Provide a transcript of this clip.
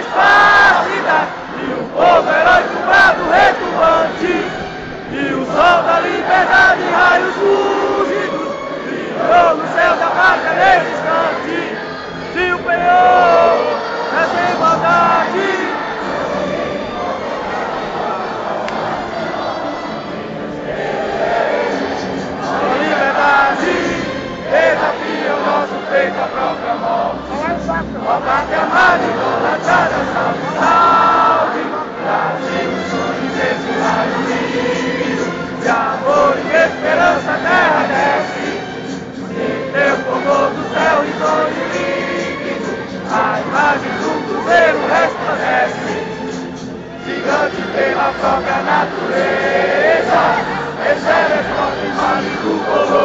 esparcida, e o povo heróico brado retumbante, e o sol da liberdade, raios fúlgidos, brilhou no céu da pátria nesse instante, e o penhor dessa igualdade. A liberdade desafia o nosso peito à própria morte. Ó pátria amada, idolatrada, salve, salve, Brasil, sonhos desse raio lindo, de amor e esperança a terra desce, em teu formoso céu risonho límpido, a imagem do cruzeiro resplandece, gigante pela própria natureza, recebe a forte imagem do color.